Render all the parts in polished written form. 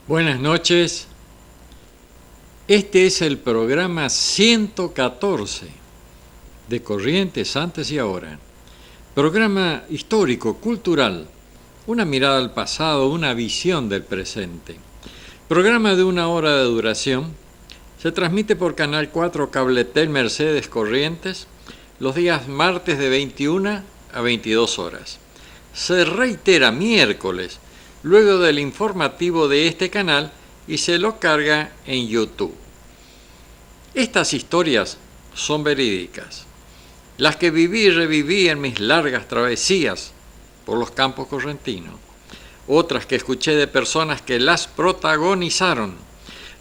Buenas noches. Este es el programa 114 de Corrientes antes y ahora. Programa histórico, cultural, una mirada al pasado, una visión del presente. Programa de 1 hora de duración. Se transmite por Canal 4 Cabletel Mercedes Corrientes los días martes de 21 a 22 horas. Se reitera miércoles, luego del informativo de este canal, y se lo carga en YouTube. Estas historias son verídicas, las que viví y reviví en mis largas travesías por los campos correntinos, otras que escuché de personas que las protagonizaron,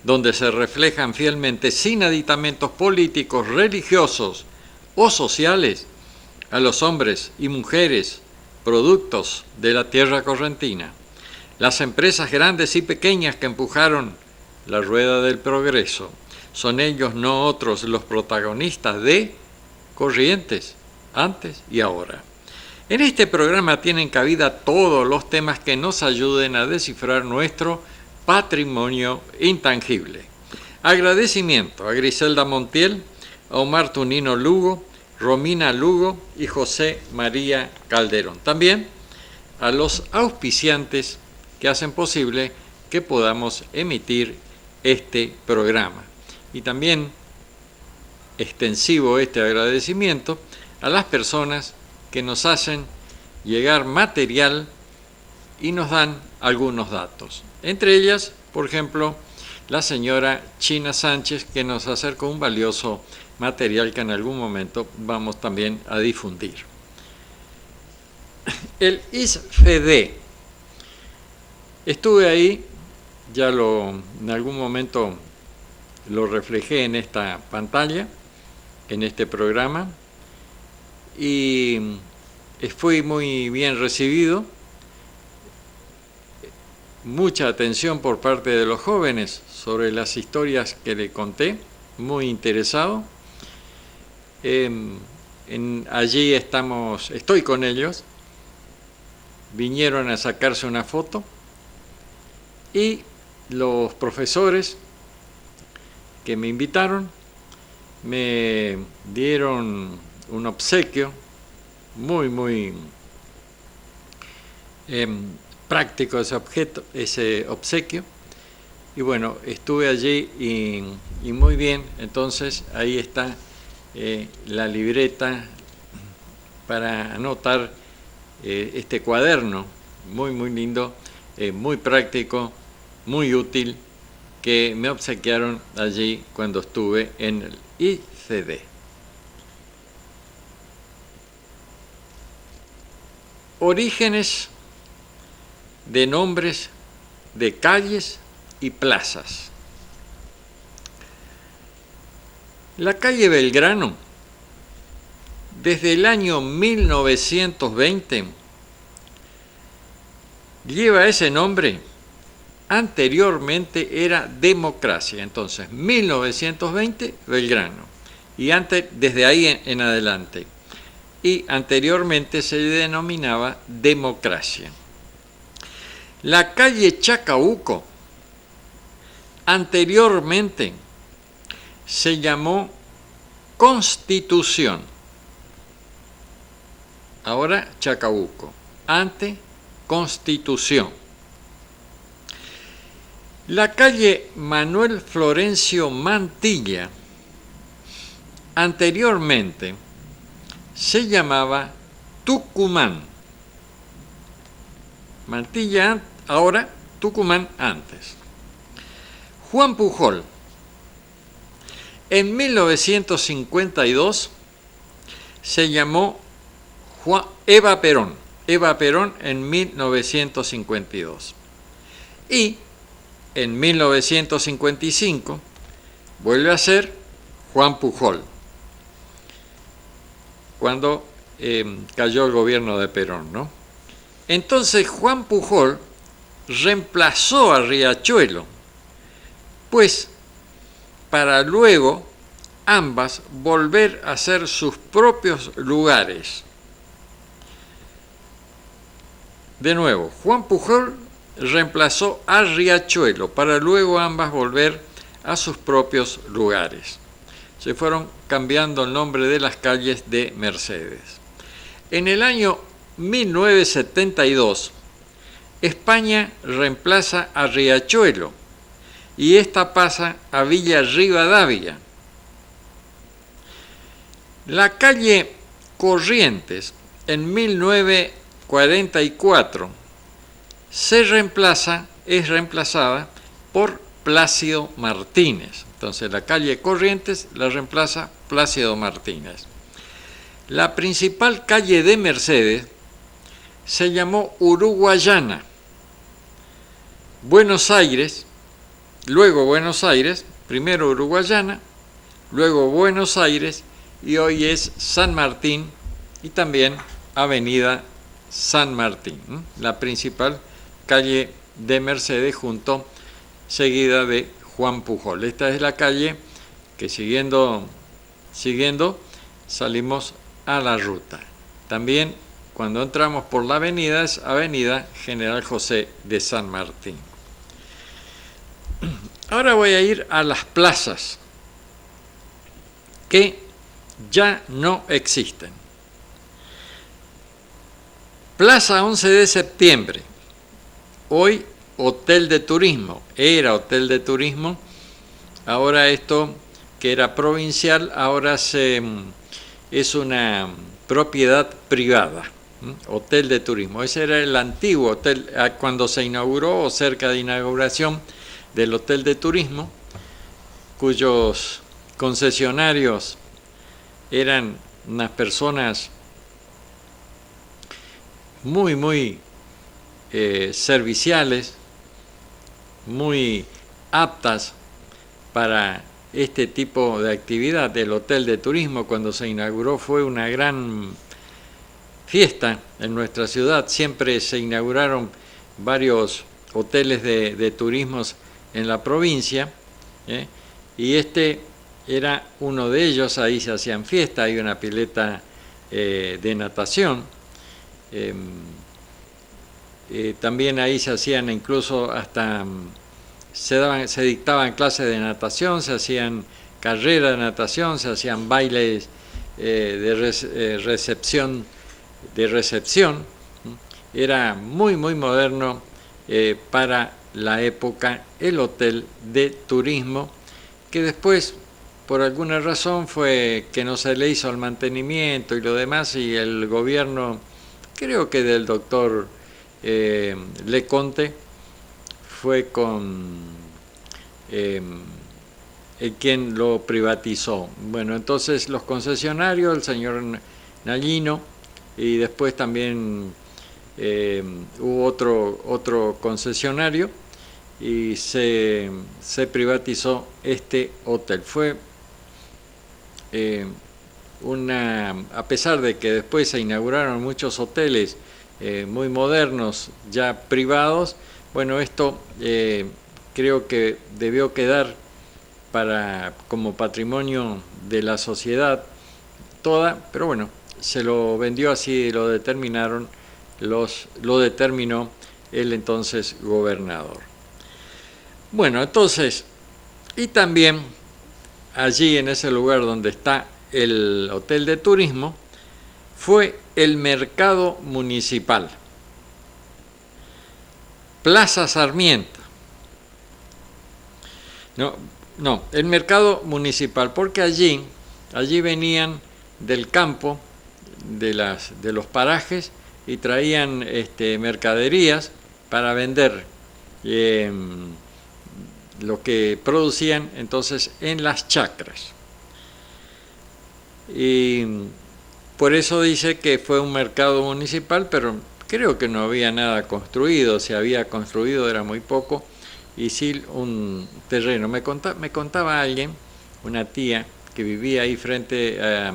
donde se reflejan fielmente, sin aditamentos políticos, religiosos o sociales, a los hombres y mujeres productos de la tierra correntina, las empresas grandes y pequeñas que empujaron la rueda del progreso. Son ellos, no otros, los protagonistas de Corrientes, antes y ahora. En este programa tienen cabida todos los temas que nos ayuden a descifrar nuestro patrimonio intangible. Agradecimiento a Griselda Montiel, a Omar Tunino Lugo, Romina Lugo y José María Calderón. También a los auspiciantes que hacen posible que podamos emitir este programa. Y también extensivo este agradecimiento a las personas que nos hacen llegar material y nos dan algunos datos. Entre ellas, por ejemplo, la señora China Sánchez, que nos acercó un valioso material que en algún momento vamos también a difundir. El ISFD. Estuve ahí, en algún momento lo reflejé en esta pantalla, en este programa, y fui muy bien recibido. Mucha atención por parte de los jóvenes sobre las historias que le conté, muy interesado. Allí estoy con ellos, vinieron a sacarse una foto y los profesores que me invitaron me dieron un obsequio muy práctico, ese obsequio, y bueno, estuve allí y muy bien. Entonces ahí está la libreta para anotar, este cuaderno muy lindo, muy práctico, muy útil, que me obsequiaron allí cuando estuve en el ICD. Orígenes de nombres de calles y plazas. La calle Belgrano, desde el año 1920, lleva ese nombre. Anteriormente era Democracia, entonces 1920 Belgrano, y antes, desde ahí en adelante, y anteriormente se denominaba Democracia. La calle Chacabuco, anteriormente se llamó Constitución, ahora Chacabuco, antes Constitución. La calle Manuel Florencio Mantilla, anteriormente se llamaba Tucumán. Mantilla ahora, Tucumán antes. Juan Pujol, en 1952 se llamó Eva Perón en 1952. Y en 1955 vuelve a ser Juan Pujol, cuando cayó el gobierno de Perón, ¿no? Entonces Juan Pujol reemplazó a Riachuelo, pues para luego ambas volver a ser sus propios lugares. De nuevo, Juan Pujol reemplazó a Riachuelo para luego ambas volver a sus propios lugares. Se fueron cambiando el nombre de las calles de Mercedes. En el año 1972, España reemplaza a Riachuelo y esta pasa a Villa Rivadavia. La calle Corrientes en 1944 es reemplazada por Plácido Martínez. Entonces la calle Corrientes la reemplaza Plácido Martínez. La principal calle de Mercedes se llamó Uruguayana. Buenos Aires, luego Buenos Aires, primero Uruguayana, luego Buenos Aires y hoy es San Martín y también Avenida San Martín, la principal calle de Mercedes seguida de Juan Pujol. Esta es la calle que siguiendo salimos a la ruta. También cuando entramos por la avenida es Avenida General José de San Martín. Ahora voy a ir a las plazas que ya no existen. Plaza 11 de septiembre, hoy Hotel de Turismo, era Hotel de Turismo, ahora esto que era provincial, ahora es una propiedad privada, Hotel de Turismo. Ese era el antiguo hotel, cuando se inauguró o cerca de inauguración del Hotel de Turismo, cuyos concesionarios eran unas personas muy serviciales, muy aptas para este tipo de actividad. El Hotel de Turismo, cuando se inauguró, fue una gran fiesta en nuestra ciudad. Siempre se inauguraron varios hoteles de turismos en la provincia, y este era uno de ellos. Ahí se hacían fiestas, hay una pileta de natación. También ahí se hacían incluso hasta se dictaban clases de natación, se hacían carreras de natación, se hacían bailes de recepción. Era muy moderno para la época el Hotel de Turismo, que después por alguna razón fue que no se le hizo el mantenimiento y lo demás, y el gobierno, creo que del doctor Leconte, fue el quien lo privatizó. Bueno, entonces los concesionarios, el señor Nallino, y después también hubo otro concesionario y se privatizó este hotel. Fue a pesar de que después se inauguraron muchos hoteles muy modernos, ya privados, bueno, esto creo que debió quedar como patrimonio de la sociedad toda, pero bueno, se lo vendió así, lo determinó el entonces gobernador. Bueno, entonces, y también allí en ese lugar donde está el Hotel de Turismo, fue el mercado municipal, Plaza Sarmiento. No, el mercado municipal, porque allí venían del campo, de los parajes, y traían mercaderías para vender lo que producían entonces en las chacras. Y por eso dice que fue un mercado municipal, pero creo que no había nada construido, si había construido era muy poco, y sí un terreno. Me contaba alguien, una tía, que vivía ahí frente a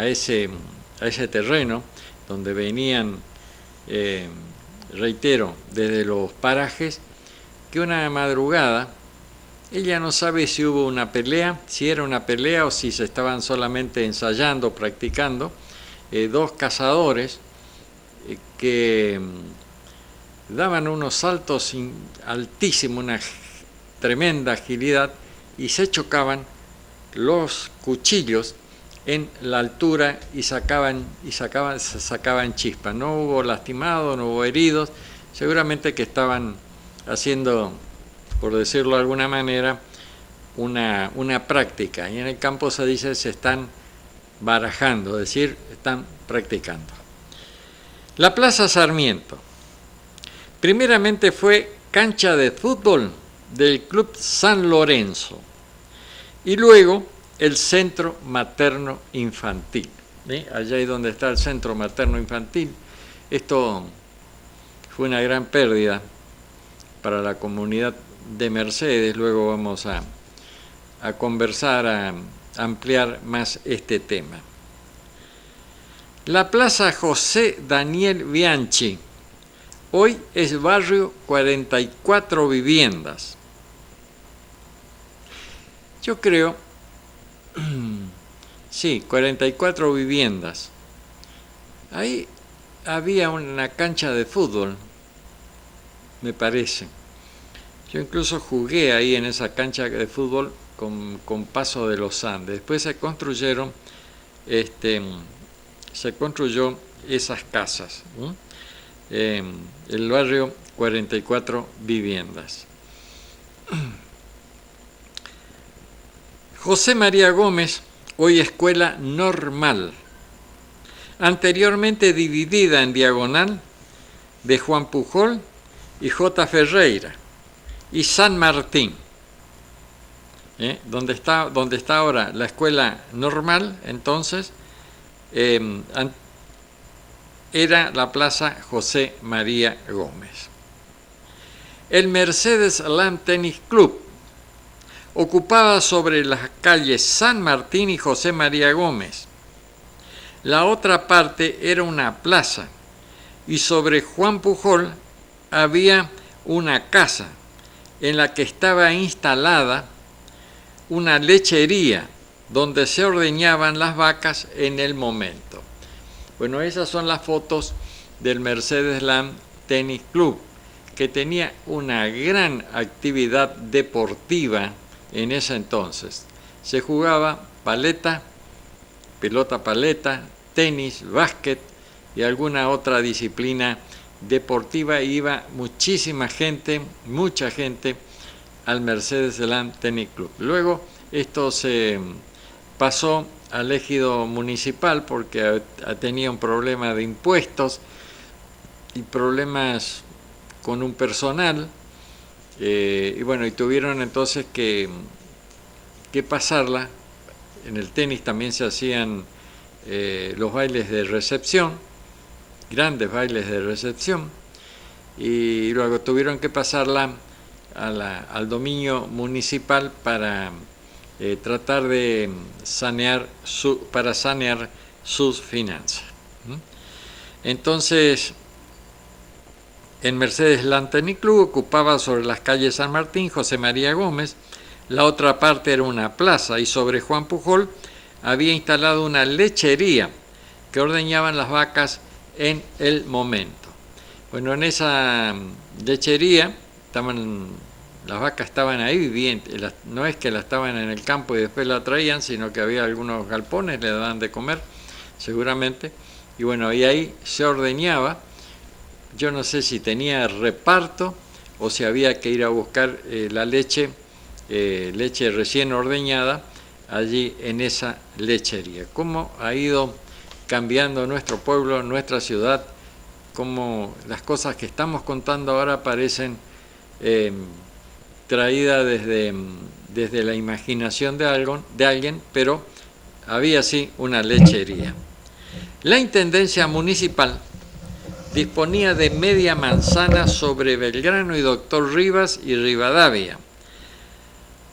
ese terreno, donde venían, reitero, desde los parajes, que una madrugada, ella no sabe si hubo una pelea, si era una pelea o si se estaban solamente ensayando, practicando, dos cazadores que daban unos saltos altísimos, una tremenda agilidad, y se chocaban los cuchillos en la altura y sacaban chispas. No hubo lastimados, no hubo heridos, seguramente que estaban haciendo, por decirlo de alguna manera, una práctica, y en el campo se dice se están barajando, es decir, están practicando. La Plaza Sarmiento, primeramente fue cancha de fútbol del Club San Lorenzo y luego el Centro Materno Infantil. Allá es donde está el Centro Materno Infantil. Esto fue una gran pérdida para la comunidad de Mercedes. Luego vamos a conversar, a ampliar más este tema. La Plaza José Daniel Bianchi, hoy es barrio 44 viviendas. Yo creo, sí, 44 viviendas. Ahí había una cancha de fútbol, me parece. Yo incluso jugué ahí en esa cancha de fútbol con Paso de los Andes. Después se construyó esas casas. El barrio 44 viviendas. José María Gómez, hoy escuela normal, anteriormente dividida en diagonal de Juan Pujol y J. Ferreira y San Martín. Donde está ahora la escuela normal, entonces, era la Plaza José María Gómez. El Mercedes Land Tennis Club ocupaba sobre las calles San Martín y José María Gómez. La otra parte era una plaza y sobre Juan Pujol había una casa en la que estaba instalada una lechería donde se ordeñaban las vacas en el momento. Bueno, esas son las fotos del Mercedes Land Tennis Club, que tenía una gran actividad deportiva en ese entonces. Se jugaba paleta, pelota paleta, tenis, básquet y alguna otra disciplina deportiva. Iba muchísima gente, mucha gente al Mercedes Land Tennis Club. Luego esto se pasó al ejido municipal porque tenía un problema de impuestos y problemas con un personal, y bueno, y tuvieron entonces que pasarla. En el tenis también se hacían los bailes de recepción, grandes bailes de recepción, y luego tuvieron que pasarla al dominio municipal para tratar de sanear sus finanzas. Entonces, en Mercedes Land Tennis Club ocupaba sobre las calles San Martín, José María Gómez. La otra parte era una plaza y sobre Juan Pujol había instalado una lechería que ordeñaban las vacas en el momento. Bueno, en esa lechería las vacas estaban ahí viviendo. No es que las estaban en el campo y después la traían, sino que había algunos galpones, le daban de comer, seguramente. Y bueno, y ahí se ordeñaba. Yo no sé si tenía reparto o si había que ir a buscar la leche recién ordeñada allí en esa lechería. Cómo ha ido cambiando nuestro pueblo, nuestra ciudad, cómo las cosas que estamos contando ahora parecen traídas desde la imaginación de alguien, pero había sí una lechería. La Intendencia Municipal disponía de media manzana sobre Belgrano y Doctor Rivas y Rivadavia,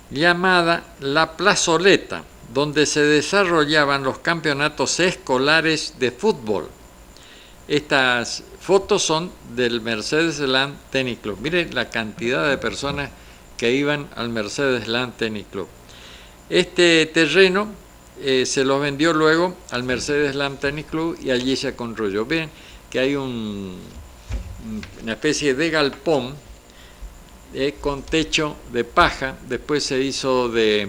llamada La Plazoleta, donde se desarrollaban los campeonatos escolares de fútbol. Estas fotos son del Mercedes Land Tennis Club. Miren la cantidad de personas que iban al Mercedes Land Tennis Club. Este terreno se lo vendió luego al Mercedes Land Tennis Club y allí se construyó. Ven que hay un una especie de galpón con techo de paja. Después se hizo de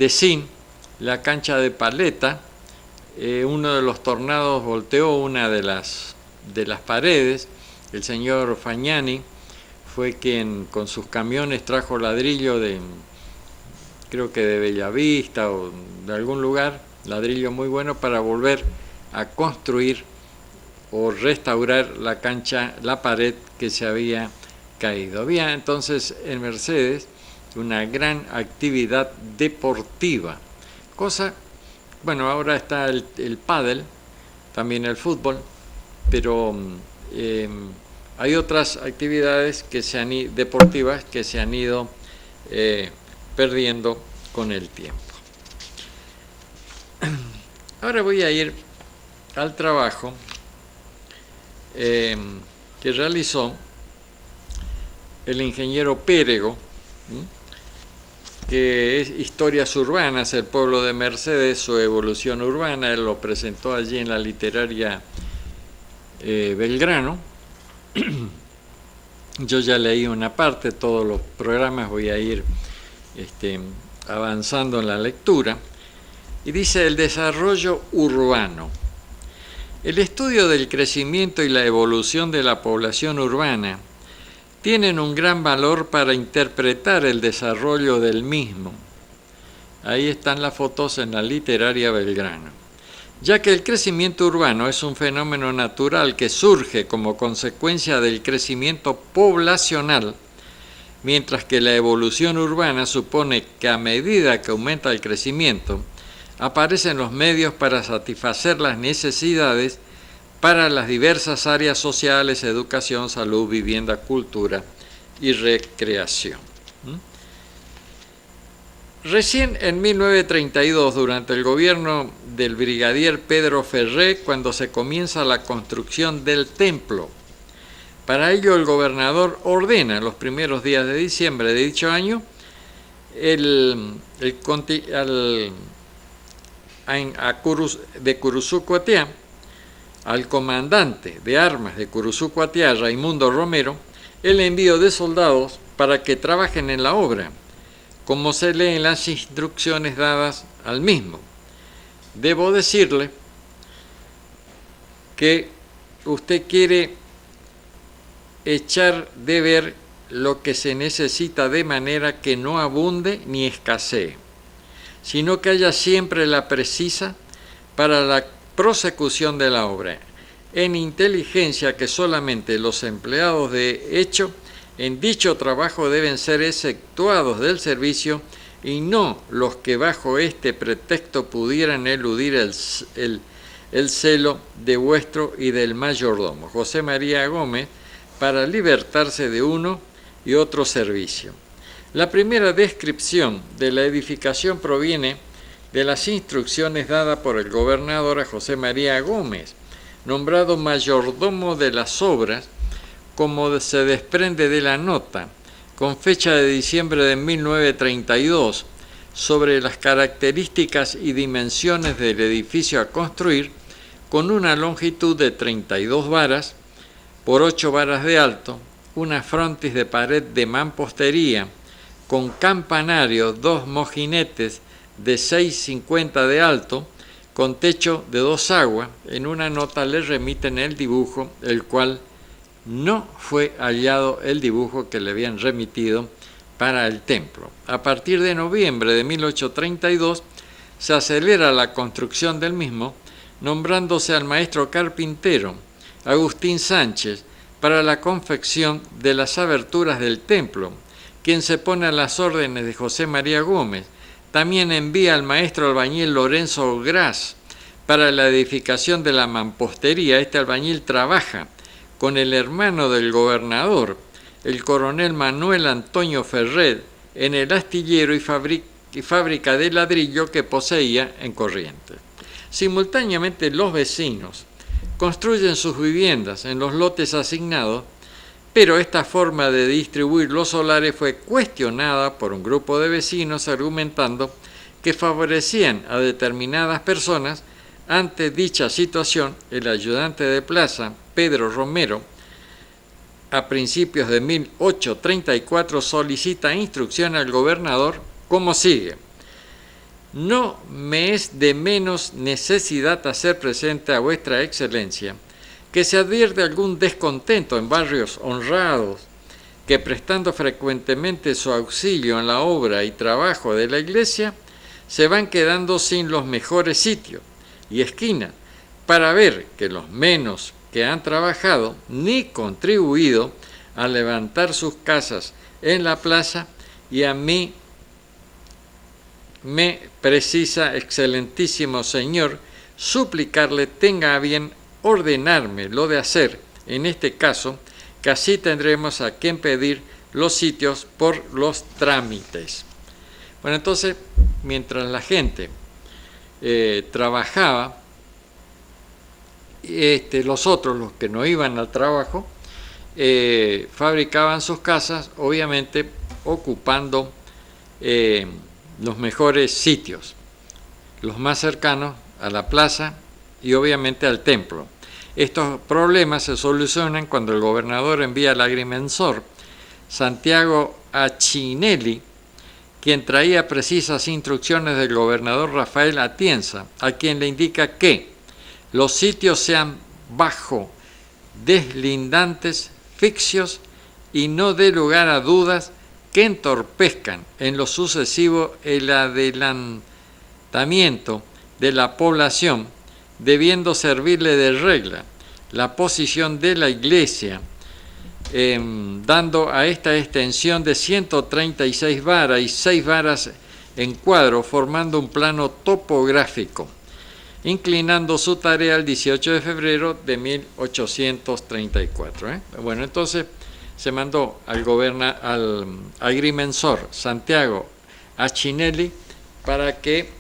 zinc la cancha de paleta. Uno de los tornados volteó una de las paredes. El señor Fagnani fue quien con sus camiones trajo ladrillo creo que de Bellavista o de algún lugar, ladrillo muy bueno para volver a construir o restaurar la cancha, la pared que se había caído. Había entonces en Mercedes una gran actividad deportiva, bueno, ahora está el pádel, también el fútbol, pero hay otras actividades deportivas que se han ido perdiendo con el tiempo. Ahora voy a ir al trabajo que realizó el ingeniero Pérego, que es Historias Urbanas, el pueblo de Mercedes, su evolución urbana. Él lo presentó allí en la literaria Belgrano. Yo ya leí una parte, todos los programas voy a ir avanzando en la lectura. Y dice: el desarrollo urbano. El estudio del crecimiento y la evolución de la población urbana tienen un gran valor para interpretar el desarrollo del mismo. Ahí están las fotos en la literaria Belgrano. Ya que el crecimiento urbano es un fenómeno natural que surge como consecuencia del crecimiento poblacional, mientras que la evolución urbana supone que a medida que aumenta el crecimiento, aparecen los medios para satisfacer las necesidades para las diversas áreas sociales: educación, salud, vivienda, cultura y recreación. Recién en 1932, durante el gobierno del brigadier Pedro Ferré, cuando se comienza la construcción del templo. Para ello, el gobernador ordena, los primeros días de diciembre de dicho año, de Curuzú-Cuatiá, al comandante de armas de Curuzú-Cuatiá, Raimundo Romero, el envío de soldados para que trabajen en la obra, como se lee en las instrucciones dadas al mismo. Debo decirle que usted quiere echar de ver lo que se necesita de manera que no abunde ni escasee, sino que haya siempre la precisa para la prosecución de la obra, en inteligencia que solamente los empleados de hecho en dicho trabajo deben ser exceptuados del servicio y no los que bajo este pretexto pudieran eludir el celo de vuestro y del mayordomo José María Gómez para libertarse de uno y otro servicio. La primera descripción de la edificación proviene de las instrucciones dadas por el gobernador a José María Gómez, nombrado mayordomo de las obras, como se desprende de la nota, con fecha de diciembre de 1932, sobre las características y dimensiones del edificio a construir, con una longitud de 32 varas por 8 varas de alto, una frontis de pared de mampostería, con campanario, 2 mojinetes de 6,50 de alto, con techo de 2 aguas. En una nota le remiten el dibujo, el cual no fue hallado el dibujo que le habían remitido para el templo. A partir de noviembre de 1832 se acelera la construcción del mismo, nombrándose al maestro carpintero Agustín Sánchez para la confección de las aberturas del templo, quien se pone a las órdenes de José María Gómez. También envía al maestro albañil Lorenzo Gras para la edificación de la mampostería. Este albañil trabaja con el hermano del gobernador, el coronel Manuel Antonio Ferrer, en el astillero y fábrica de ladrillo que poseía en Corrientes. Simultáneamente, los vecinos construyen sus viviendas en los lotes asignados, pero esta forma de distribuir los solares fue cuestionada por un grupo de vecinos, argumentando que favorecían a determinadas personas Ante dicha situación, el ayudante de plaza, Pedro Romero, a principios de 1834 solicita instrucción al gobernador como sigue: no me es de menos necesidad hacer presente a vuestra excelencia que se advierte algún descontento en barrios honrados que, prestando frecuentemente su auxilio en la obra y trabajo de la iglesia, se van quedando sin los mejores sitios y esquinas, para ver que los menos que han trabajado ni contribuido a levantar sus casas en la plaza, y a mí me precisa, excelentísimo señor, suplicarle tenga a bien ordenarme lo de hacer en este caso, que así tendremos a quien pedir los sitios por los trámites. Bueno, entonces, mientras la gente trabajaba, los otros, los que no iban al trabajo, fabricaban sus casas, obviamente ocupando los mejores sitios, los más cercanos a la plaza y obviamente al templo. Estos problemas se solucionan cuando el gobernador envía al agrimensor Santiago Achinelli, quien traía precisas instrucciones del gobernador Rafael Atienza, a quien le indica que los sitios sean bajo deslindantes ficcios y no dé lugar a dudas que entorpezcan en lo sucesivo el adelantamiento de la población, debiendo servirle de regla la posición de la iglesia, dando a esta extensión de 136 varas y 6 varas en cuadro, formando un plano topográfico, inclinando su tarea al 18 de febrero de 1834. Bueno, entonces se mandó al agrimensor Santiago Achinelli para que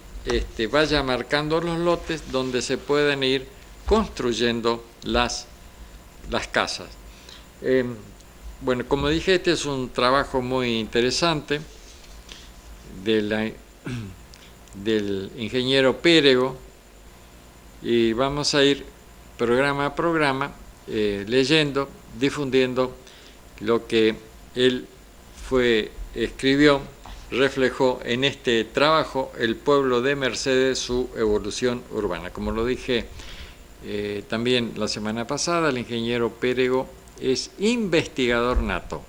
vaya marcando los lotes donde se pueden ir construyendo las casas. Bueno, como dije, este es un trabajo muy interesante del ingeniero Pérego, y vamos a ir programa a programa leyendo, difundiendo lo que él escribió, reflejó en este trabajo, El pueblo de Mercedes, su evolución urbana. Como lo dije también la semana pasada, el ingeniero Pérego es investigador nato.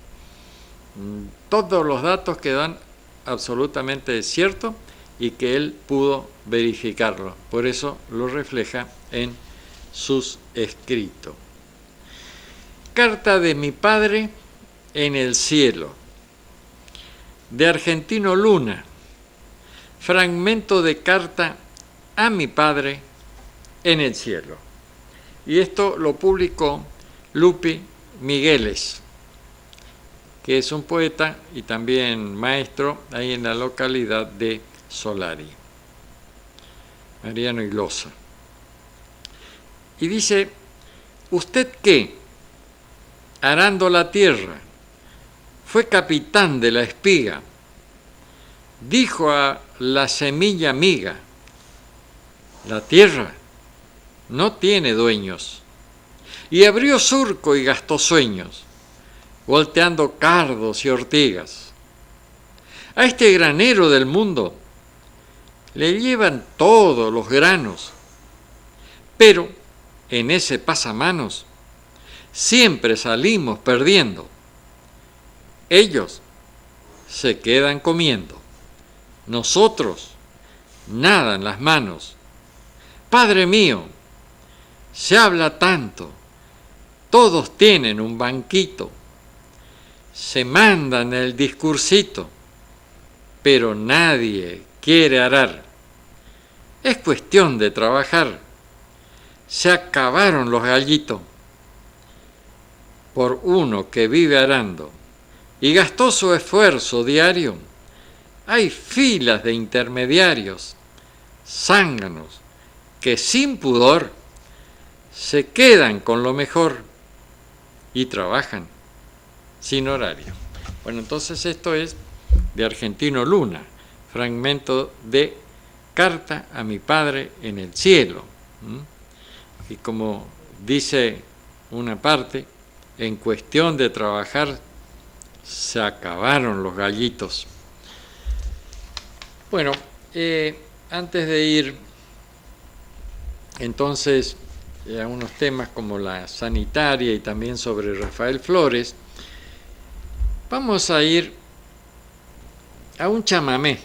Todos los datos quedan absolutamente ciertos y que él pudo verificarlo. Por eso lo refleja en sus escritos. Carta de mi padre en el cielo, de Argentino Luna, fragmento de carta a mi padre en el cielo. Y esto lo publicó Lupi Migueles, que es un poeta y también maestro ahí en la localidad de Solari, Mariano Ilosa. Y dice: ¿usted qué, arando la tierra, fue capitán de la espiga? Dijo a la semilla amiga: la tierra no tiene dueños. Y abrió surco y gastó sueños, volteando cardos y ortigas. A este granero del mundo le llevan todos los granos, pero en ese pasamanos siempre salimos perdiendo. Ellos se quedan comiendo, nosotros nada en las manos. Padre mío, se habla tanto, todos tienen un banquito, se mandan el discursito, pero nadie quiere arar. Es cuestión de trabajar, se acabaron los gallitos por uno que vive arando y gastó su esfuerzo diario. Hay filas de intermediarios, zánganos, que sin pudor se quedan con lo mejor y trabajan sin horario. Bueno, entonces esto es de Argentino Luna, fragmento de Carta a mi padre en el cielo, Y como dice una parte, en cuestión de trabajar se acabaron los gallitos. Bueno, antes de ir entonces a unos temas como la sanitaria y también sobre Rafael Flores, vamos a ir a un chamamé,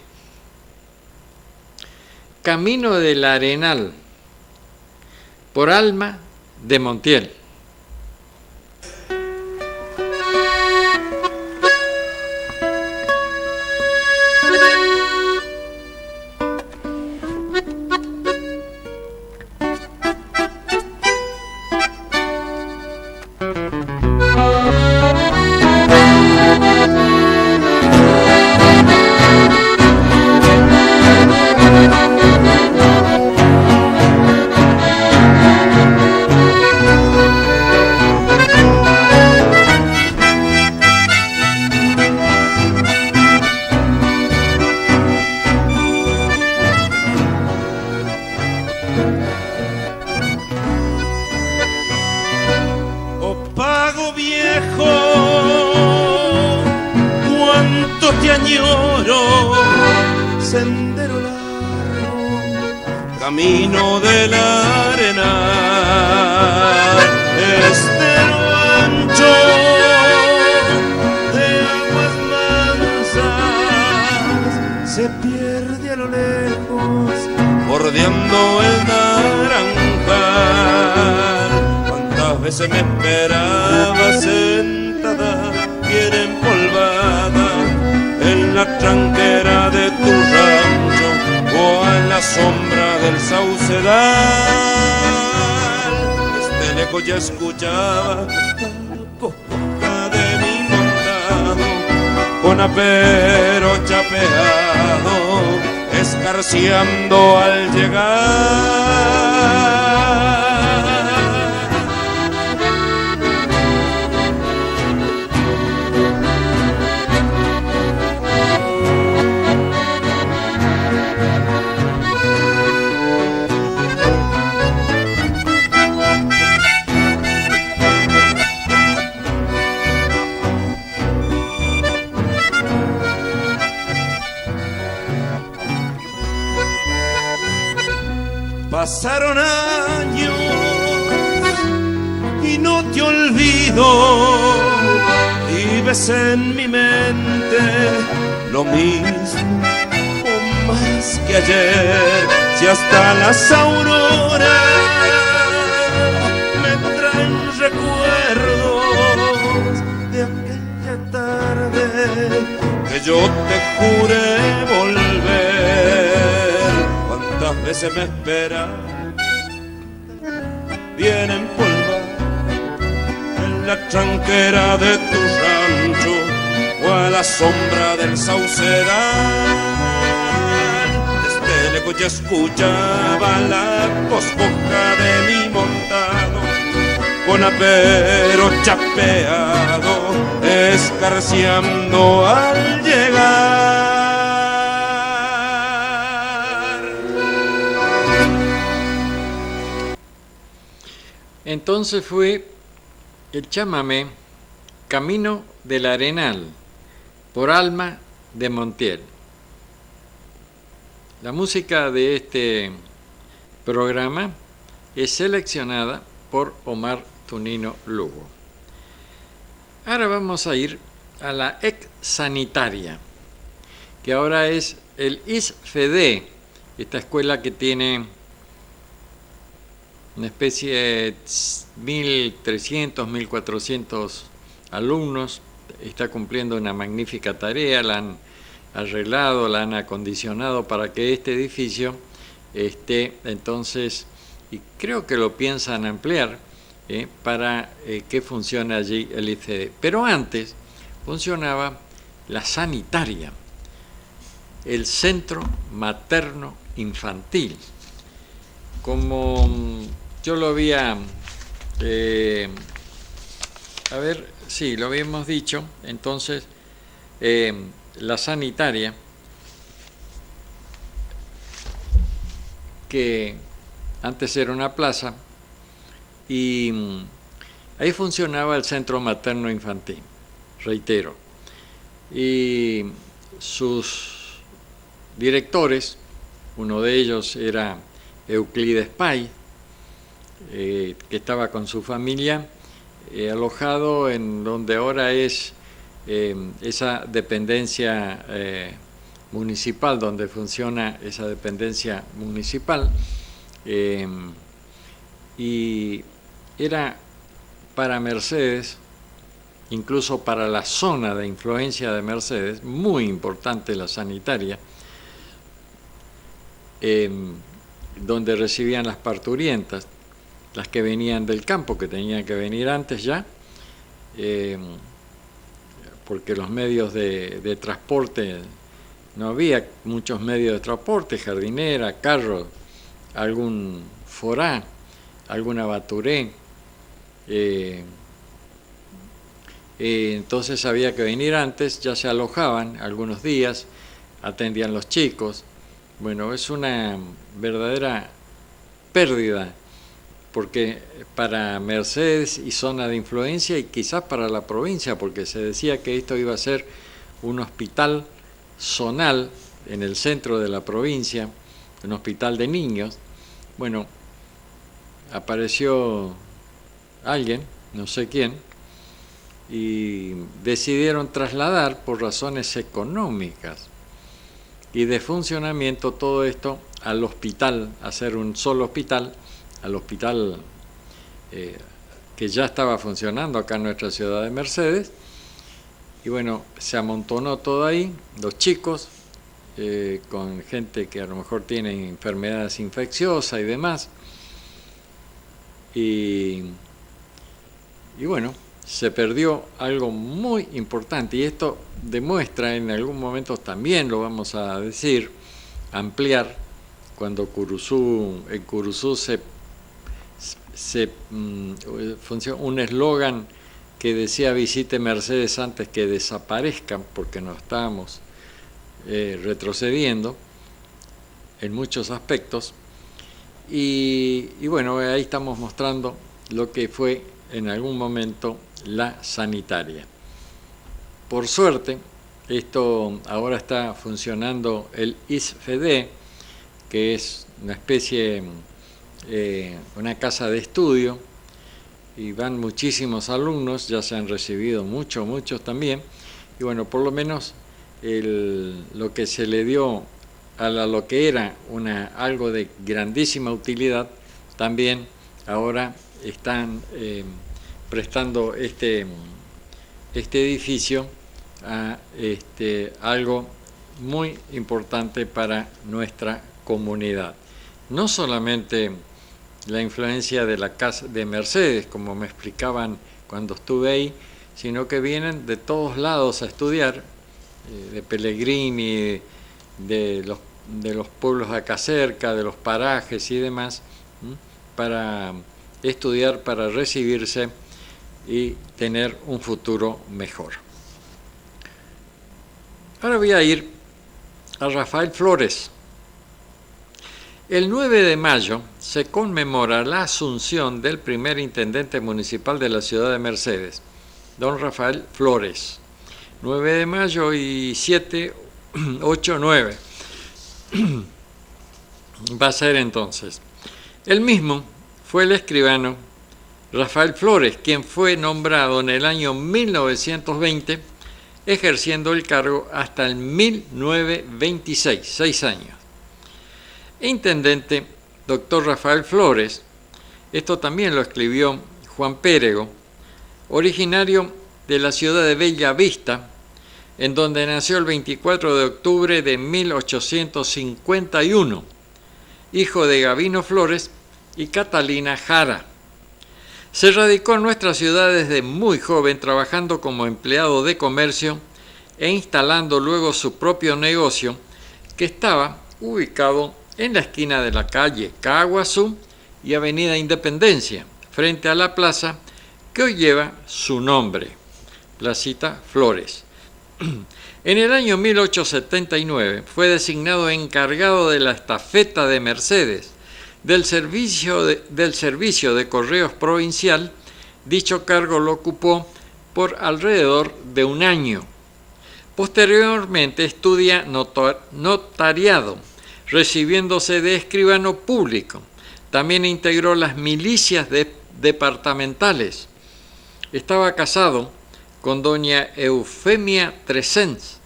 Camino del Arenal, por Alma de Montiel. Sendero largo, camino de la arena, estero ancho de aguas mansas, se pierde a lo lejos, bordeando el naranjal. Cuántas veces me esperaba sentada, bien empolvada, en la tranquera de tu rancho o a la sombra del saucedal. Desde lejos ya escuchaba la coja de mi montado, con apero chapeado, escarciando al llegar. Pasaron años y no te olvido, vives en mi mente lo mismo o más que ayer. Si hasta las auroras me traen recuerdos de aquella tarde que yo te juré volver. Cuántas veces me esperas bien empolvada en la tranquera de tu rancho o a la sombra del saucedal. Desde lejos ya escuchaba la coscoja de mi montado, con apero chapeado, escarciando al llegar. Entonces fue el chamamé Camino del Arenal, por Alma de Montiel. La música de este programa es seleccionada por Omar Tunino Lugo. Ahora vamos a ir a la ex sanitaria, que ahora es el ISFEDE, esta escuela que tiene una especie de 1.300, 1.400 alumnos, está cumpliendo una magnífica tarea, la han arreglado, la han acondicionado para que este edificio esté entonces, y creo que lo piensan ampliar, para que funcione allí el ICD. Pero antes funcionaba la sanitaria, el Centro Materno Infantil. Como yo lo había, lo habíamos dicho, entonces la sanitaria, que antes era una plaza, y ahí funcionaba el centro materno infantil, reitero. Y sus directores, uno de ellos era Euclides Pay, que estaba con su familia alojado en donde ahora es esa dependencia municipal, donde funciona esa dependencia municipal, y era para Mercedes, incluso para la zona de influencia de Mercedes, muy importante la sanitaria, donde recibían las parturientas, las que venían del campo, que tenían que venir antes ya, porque los medios de transporte, no había muchos medios de transporte, jardinera, carro, algún forá, alguna baturé, entonces había que venir antes, ya se alojaban algunos días, atendían los chicos. Bueno, es una verdadera pérdida, porque para Mercedes y zona de influencia, y quizás para la provincia, porque se decía que esto iba a ser un hospital zonal en el centro de la provincia, un hospital de niños. Bueno, apareció alguien, no sé quién, y decidieron trasladar por razones económicas y de funcionamiento todo esto al hospital, hacer un solo hospital, al hospital que ya estaba funcionando acá en nuestra ciudad de Mercedes. Y bueno, se amontonó todo ahí, los chicos, con gente que a lo mejor tiene enfermedades infecciosas y demás. Y bueno, se perdió algo muy importante, y esto demuestra, en algún momento también lo vamos a decir, ampliar, cuando en Curuzú se funciona un eslogan que decía: visite Mercedes antes que desaparezcan, porque nos estábamos retrocediendo en muchos aspectos. Y bueno, ahí estamos mostrando lo que fue en algún momento la sanitaria. Por suerte, esto ahora está funcionando el ISFD, que es una especie, una casa de estudio, y van muchísimos alumnos, ya se han recibido muchos también, y bueno, por lo menos lo que se le dio a lo que era algo de grandísima utilidad, también ahora están prestando este edificio a algo muy importante para nuestra comunidad. No solamente la influencia de la casa de Mercedes, como me explicaban cuando estuve ahí, sino que vienen de todos lados a estudiar, de Pellegrini, de los pueblos de acá cerca, de los parajes y demás, para estudiar, para recibirse y tener un futuro mejor. Ahora voy a ir a Rafael Flores. El 9 de mayo se conmemora la asunción del primer intendente municipal de la ciudad de Mercedes, don Rafael Flores. 9 de mayo y 7, 8, 9. Va a ser entonces. El mismo fue el escribano Rafael Flores, quien fue nombrado en el año 1920, ejerciendo el cargo hasta el 1926, 6 años. Intendente, doctor Rafael Flores, esto también lo escribió Juan Pérego, originario de la ciudad de Bella Vista, en donde nació el 24 de octubre de 1851, hijo de Gavino Flores y Catalina Jara. Se radicó en nuestra ciudad desde muy joven, trabajando como empleado de comercio e instalando luego su propio negocio, que estaba ubicado en la esquina de la calle Caguazú y Avenida Independencia, frente a la plaza que hoy lleva su nombre, Placita Flores. En el año 1879 fue designado encargado de la estafeta de Mercedes, del servicio de correos provincial. Dicho cargo lo ocupó por alrededor de un año. Posteriormente estudia notariado, recibiéndose de escribano público. También integró las milicias departamentales. Estaba casado con doña Eufemia Tresens,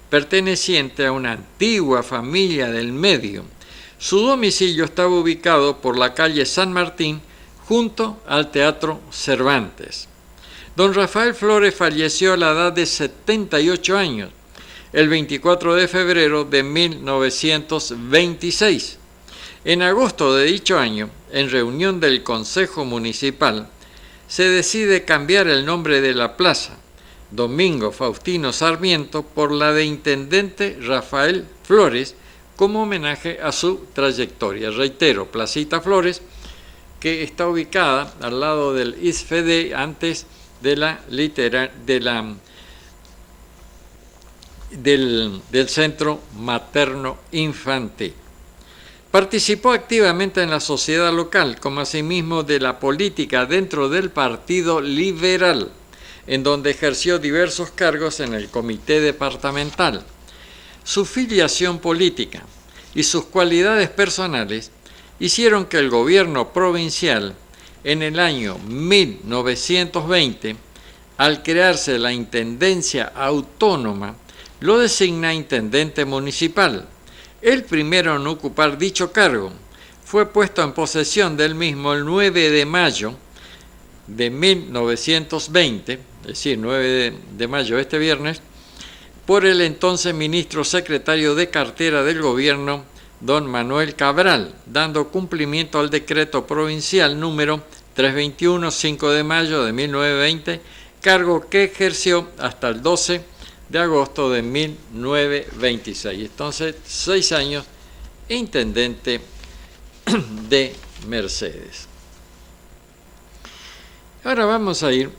perteneciente a una antigua familia del medio. Su domicilio estaba ubicado por la calle San Martín, junto al Teatro Cervantes. Don Rafael Flores falleció a la edad de 78 años, el 24 de febrero de 1926. En agosto de dicho año, en reunión del Consejo Municipal, se decide cambiar el nombre de la plaza, Domingo Faustino Sarmiento, por la de Intendente Rafael Flores, como homenaje a su trayectoria. Reitero, Placita Flores, que está ubicada al lado del ISFEDE, antes de del Centro Materno Infantil. Participó activamente en la sociedad local, como asimismo de la política dentro del Partido Liberal, en donde ejerció diversos cargos en el comité departamental. Su filiación política y sus cualidades personales hicieron que el gobierno provincial, en el año 1920, al crearse la Intendencia Autónoma, lo designa intendente municipal. El primero en ocupar dicho cargo. Fue puesto en posesión del mismo el 9 de mayo de 1920, es decir, 9 de mayo, este viernes, por el entonces ministro secretario de cartera del gobierno, don Manuel Cabral, dando cumplimiento al decreto provincial número 321, 5 de mayo de 1920, cargo que ejerció hasta el 12 de agosto de 1926. Entonces, 6 años intendente de Mercedes. Ahora vamos a ir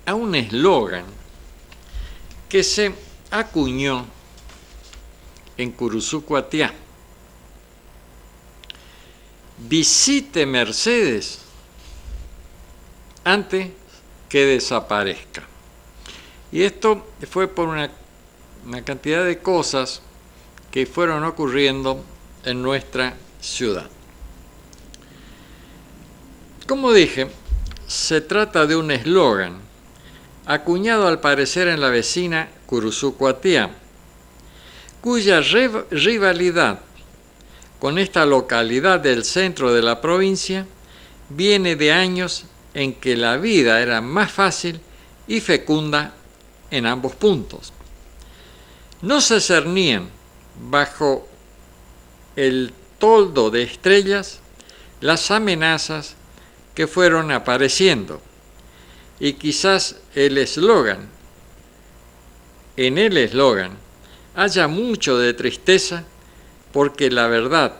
a un eslogan que se acuñó en Curuzú, Cuatiá. Visite Mercedes antes que desaparezca. Y esto fue por una cantidad de cosas que fueron ocurriendo en nuestra ciudad. Como dije, se trata de un eslogan acuñado al parecer en la vecina Curuzú, Cuatiá, cuya rivalidad con esta localidad del centro de la provincia viene de años en que la vida era más fácil y fecunda en ambos puntos. No se cernían bajo el toldo de estrellas las amenazas que fueron apareciendo, y quizás en el eslogan haya mucho de tristeza, porque la verdad,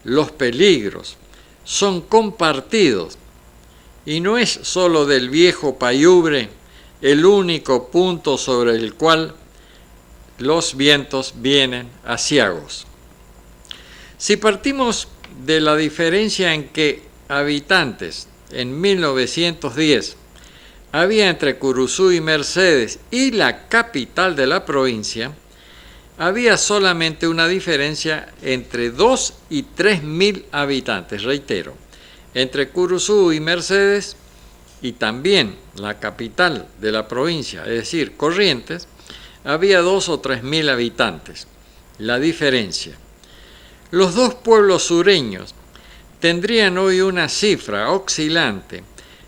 los peligros son compartidos y no es solo del viejo Payubre el único punto sobre el cual los vientos vienen aciagos. Si partimos de la diferencia en que habitantes en 1910 había entre Curuzú y Mercedes y la capital de la provincia, había solamente una diferencia entre 2 y 3.000 habitantes, reitero, entre Curuzú y Mercedes y también la capital de la provincia, es decir, Corrientes, había 2 o 3.000 habitantes. La diferencia. Los dos pueblos sureños tendrían hoy una cifra oscilante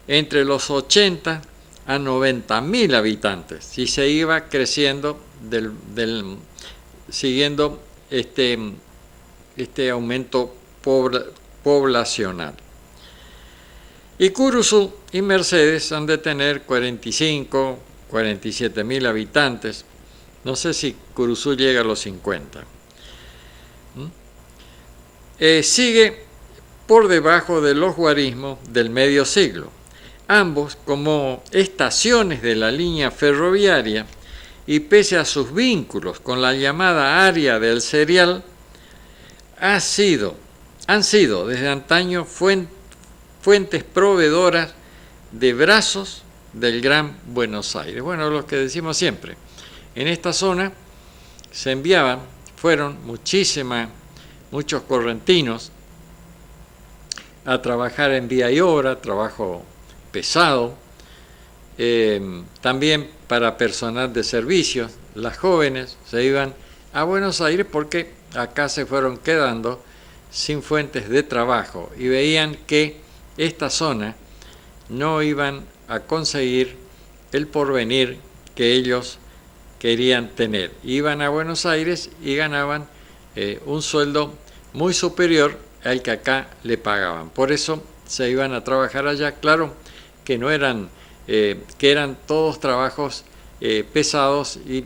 entre los 80 a 90.000 habitantes, si se iba creciendo siguiendo este aumento poblacional. Y Curuzú y Mercedes han de tener 45, 47.000 habitantes. No sé si Curuzú llega a los 50. Sigue por debajo de los guarismos del medio siglo. Ambos, como estaciones de la línea ferroviaria, y pese a sus vínculos con la llamada área del cereal, ha sido han sido desde antaño fuentes proveedoras de brazos del Gran Buenos Aires. Bueno, lo que decimos siempre, en esta zona fueron muchos correntinos a trabajar en vía y obra, trabajo pesado, también para personal de servicios. Las jóvenes se iban a Buenos Aires porque acá se fueron quedando sin fuentes de trabajo y veían que esta zona no iban a conseguir el porvenir que ellos querían tener. Iban a Buenos Aires y ganaban un sueldo muy superior al que acá le pagaban. Por eso se iban a trabajar allá. Claro que no eran, que eran todos trabajos pesados y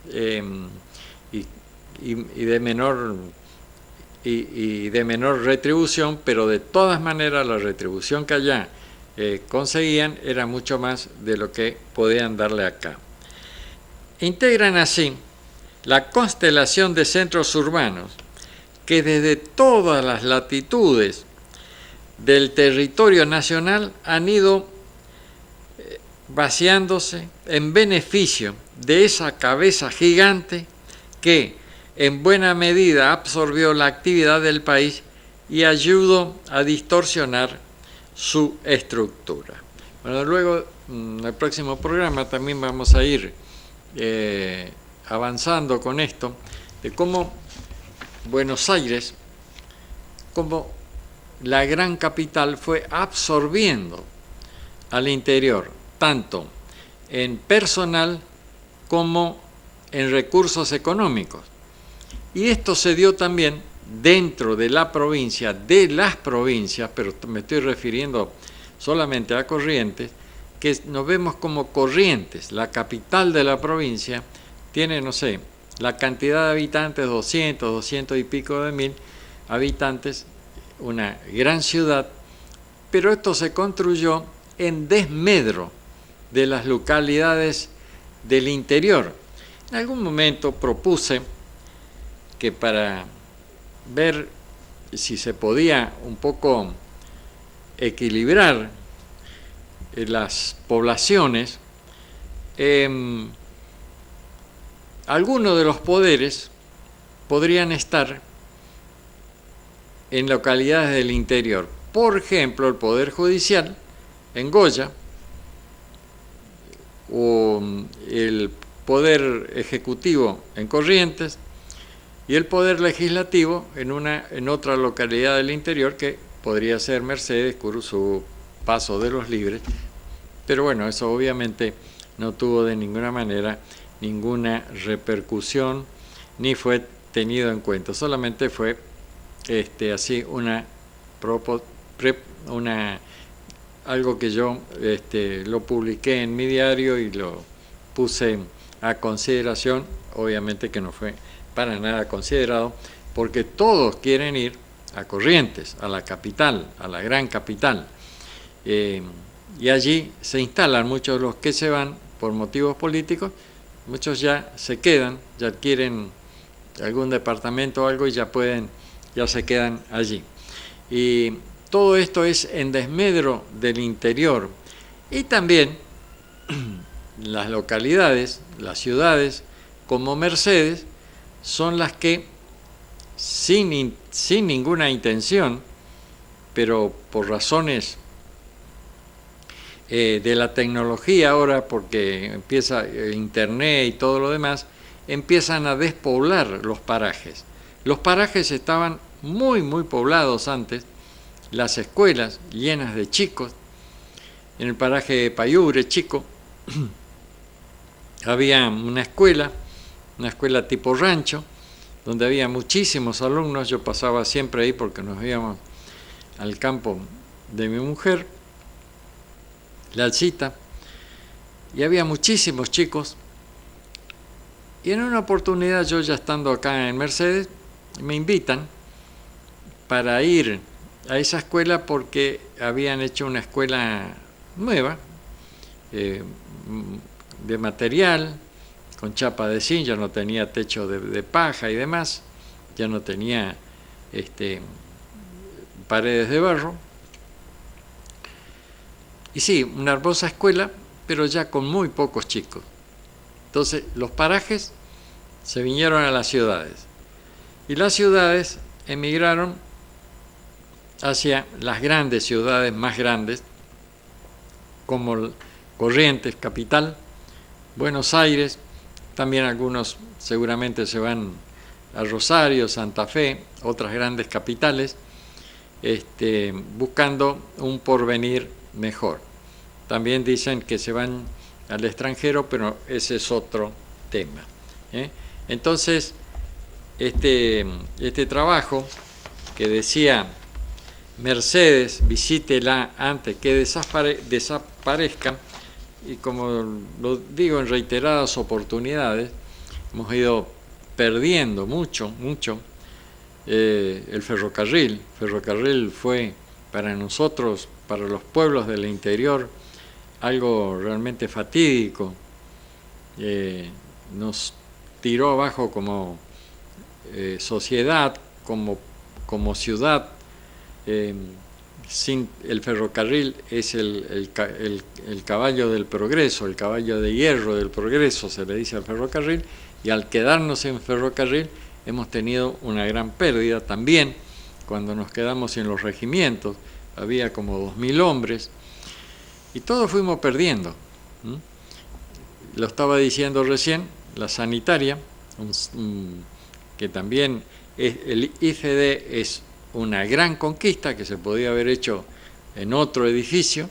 de menor retribución, pero de todas maneras la retribución que allá conseguían era mucho más de lo que podían darle acá. Integran así la constelación de centros urbanos que desde todas las latitudes del territorio nacional han ido vaciándose en beneficio de esa cabeza gigante que en buena medida absorbió la actividad del país y ayudó a distorsionar su estructura. Bueno, luego en el próximo programa también vamos a ir avanzando con esto, de cómo Buenos Aires, como la gran capital, fue absorbiendo al interior, tanto en personal como en recursos económicos. Y esto se dio también dentro de la provincia, de las provincias, pero me estoy refiriendo solamente a Corrientes, que nos vemos como Corrientes, la capital de la provincia, tiene, no sé, la cantidad de habitantes, 200 y pico de mil habitantes, una gran ciudad, pero esto se construyó en desmedro de las localidades del interior. En algún momento propuse que para ver si se podía un poco equilibrar las poblaciones, algunos de los poderes podrían estar en localidades del interior. Por ejemplo, el Poder Judicial en Goya, o el Poder Ejecutivo en Corrientes, y el Poder Legislativo en otra localidad del interior, que podría ser Mercedes, Curuzú, Paso de los Libres. Pero bueno, eso obviamente no tuvo de ninguna manera ninguna repercusión, ni fue tenido en cuenta, solamente fue así algo que yo lo publiqué en mi diario y lo puse a consideración. Obviamente que no fue para nada considerado, porque todos quieren ir a Corrientes, a la capital, a la gran capital, y allí se instalan muchos de los que se van por motivos políticos. Muchos ya se quedan, ya adquieren algún departamento o algo y ya se quedan allí. Y todo esto es en desmedro del interior. Y también las localidades, las ciudades como Mercedes, son las que sin ninguna intención, pero por razones de la tecnología ahora, porque empieza internet y todo lo demás, empiezan a despoblar los parajes. Los parajes estaban muy poblados antes, las escuelas llenas de chicos. En el paraje de Payure, Chico, había una escuela tipo rancho, donde había muchísimos alumnos. Yo pasaba siempre ahí porque nos íbamos al campo de mi mujer, la Alcita, y había muchísimos chicos. Y en una oportunidad, yo ya estando acá en Mercedes, me invitan para ir a esa escuela porque habían hecho una escuela nueva, de material, con chapa de zinc, ya no tenía techo de paja y demás, ya no tenía paredes de barro. Y sí, una hermosa escuela, pero ya con muy pocos chicos. Entonces, los parajes se vinieron a las ciudades. Y las ciudades emigraron hacia las grandes ciudades más grandes, como Corrientes, capital, Buenos Aires, también algunos seguramente se van a Rosario, Santa Fe, otras grandes capitales, buscando un porvenir mejor. También dicen que se van al extranjero, pero ese es otro tema. Entonces, este trabajo que decía Mercedes, visítela antes que desaparezca, y como lo digo en reiteradas oportunidades, hemos ido perdiendo mucho el ferrocarril. El ferrocarril fue para nosotros, para los pueblos del interior, algo realmente fatídico. Nos tiró abajo como sociedad, como ciudad. Sin el ferrocarril es el caballo del progreso, el caballo de hierro del progreso, se le dice al ferrocarril, y al quedarnos en ferrocarril hemos tenido una gran pérdida también. Cuando nos quedamos en los regimientos había como 2.000 hombres y todos fuimos perdiendo. Lo estaba diciendo recién, la sanitaria, que también el ICD es una gran conquista que se podía haber hecho en otro edificio,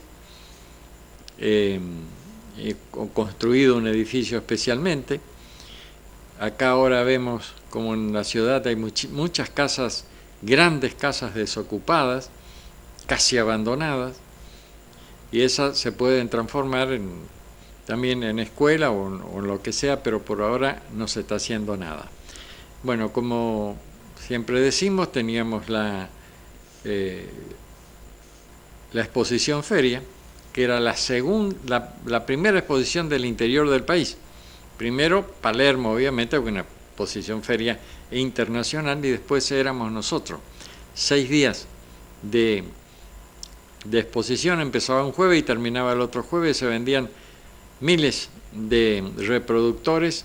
construido un edificio especialmente. Acá ahora vemos como en la ciudad hay muchas casas, grandes casas desocupadas, casi abandonadas, y esas se pueden transformar también en escuela o en lo que sea, pero por ahora no se está haciendo nada. Bueno, como siempre decimos, teníamos la exposición feria, que era la primera exposición del interior del país. Primero Palermo, obviamente, una exposición feria internacional, y después éramos nosotros. 6 días de exposición, empezaba un jueves y terminaba el otro jueves. Se vendían miles de reproductores,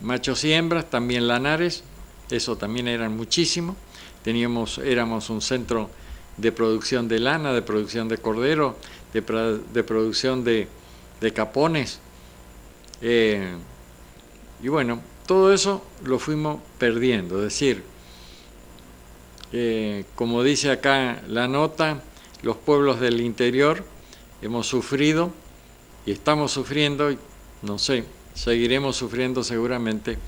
machos y hembras, también lanares, eso también eran muchísimos. Éramos un centro de producción de lana, de producción de cordero, de producción de capones. Y bueno, todo eso lo fuimos perdiendo. Es decir, como dice acá la nota, los pueblos del interior hemos sufrido y estamos sufriendo, y no sé, seguiremos sufriendo seguramente,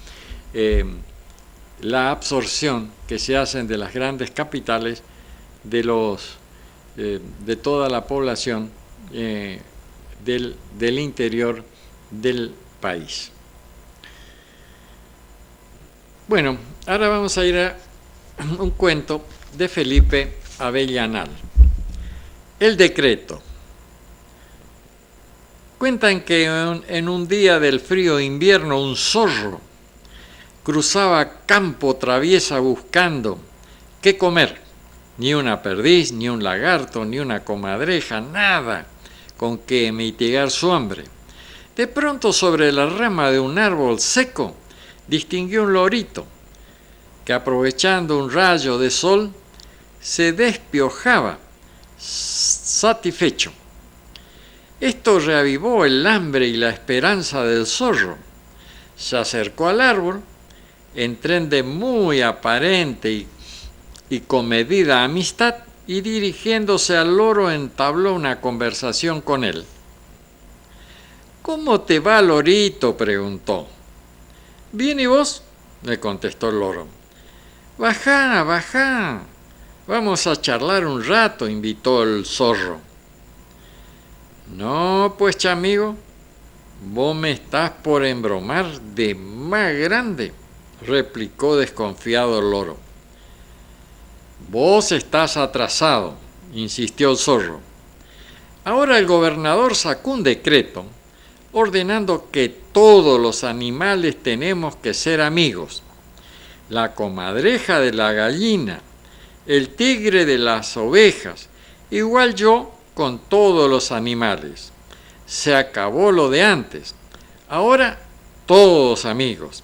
la absorción que se hacen de las grandes capitales de toda la población del interior del país. Bueno, ahora vamos a ir a un cuento de Felipe Avellanal. El decreto. Cuentan que en un día del frío invierno un zorro cruzaba campo traviesa buscando qué comer. Ni una perdiz, ni un lagarto, ni una comadreja, nada con que mitigar su hambre. De pronto, sobre la rama de un árbol seco, distinguió un lorito que, aprovechando un rayo de sol, se despiojaba satisfecho. Esto reavivó el hambre y la esperanza del zorro. Se acercó al árbol, en tren de muy aparente y comedida amistad, y dirigiéndose al loro entabló una conversación con él. ¿Cómo te va, lorito?, preguntó. Bien, ¿y vos?, le contestó el loro. Bajá, bajá, vamos a charlar un rato, invitó el zorro. No, pues, chamigo, vos me estás por embromar de más grande, replicó desconfiado el loro. Vos estás atrasado, insistió el zorro. Ahora el gobernador sacó un decreto ordenando que todos los animales tenemos que ser amigos. La comadreja de la gallina, el tigre de las ovejas, igual yo con todos los animales. Se acabó lo de antes, ahora todos amigos.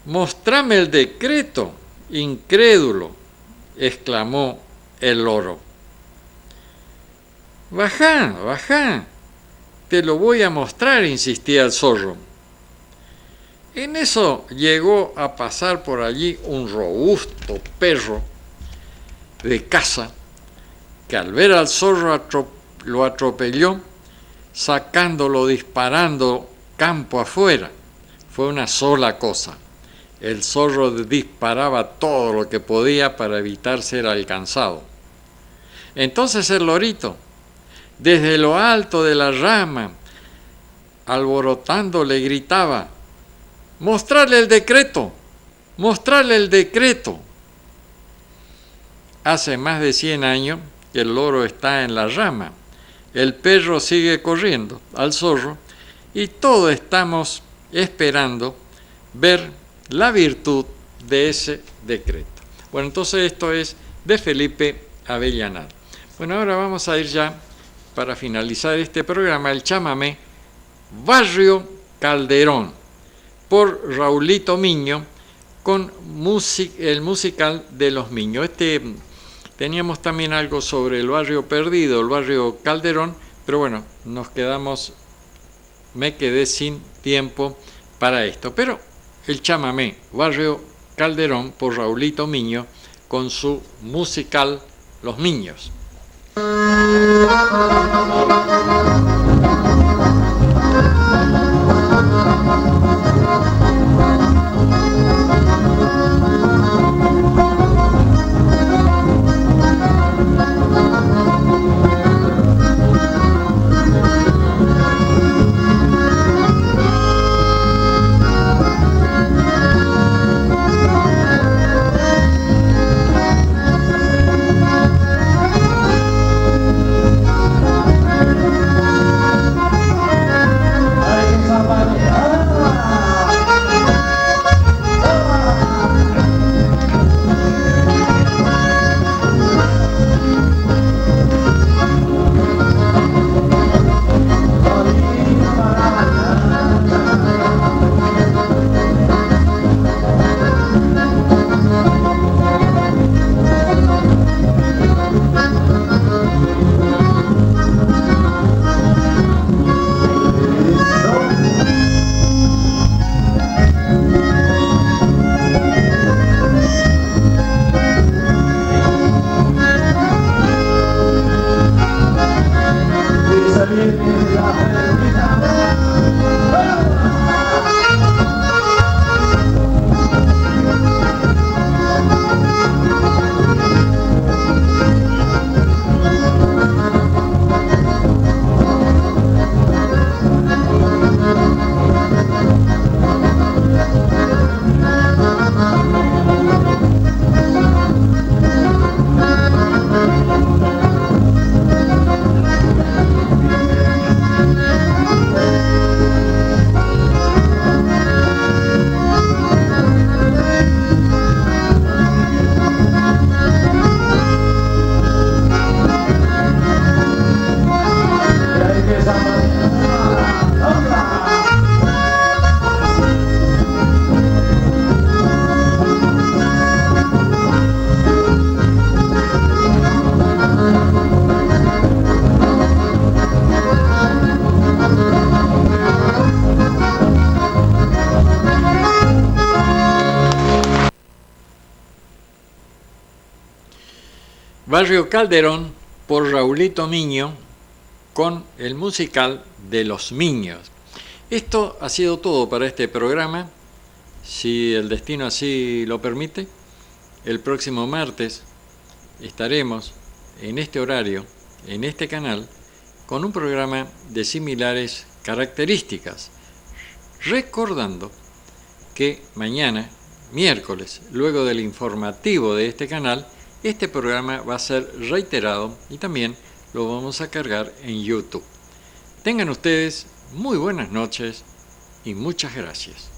Mostrame el decreto, incrédulo, exclamó el loro. Bajá, bajá, te lo voy a mostrar, insistía el zorro. En eso llegó a pasar por allí un robusto perro de caza que al ver al zorro lo atropelló, sacándolo, disparando campo afuera. Fue una sola cosa. El zorro disparaba todo lo que podía para evitar ser alcanzado. Entonces el lorito, desde lo alto de la rama, alborotando, le gritaba: ¡mostrarle el decreto! ¡Mostrarle el decreto! Hace más de 100 años que el loro está en la rama. El perro sigue corriendo al zorro y todos estamos esperando ver la virtud de ese decreto. Bueno, entonces esto es de Felipe Avellaneda. Bueno, ahora vamos a ir ya, para finalizar este programa, el chamamé Barrio Calderón, por Raulito Miño, con el musical de los Miños. Teníamos también algo sobre el barrio perdido, el barrio Calderón, pero bueno, me quedé sin tiempo para esto. Pero el chamamé Barrio Calderón por Raulito Miño con su musical Los Miños. Barrio Calderón por Raulito Miño con el musical de Los Miños. Esto ha sido todo para este programa. Si el destino así lo permite, el próximo martes estaremos en este horario, en este canal, con un programa de similares características, recordando que mañana, miércoles, luego del informativo de este canal, este programa va a ser reiterado y también lo vamos a cargar en YouTube. Tengan ustedes muy buenas noches y muchas gracias.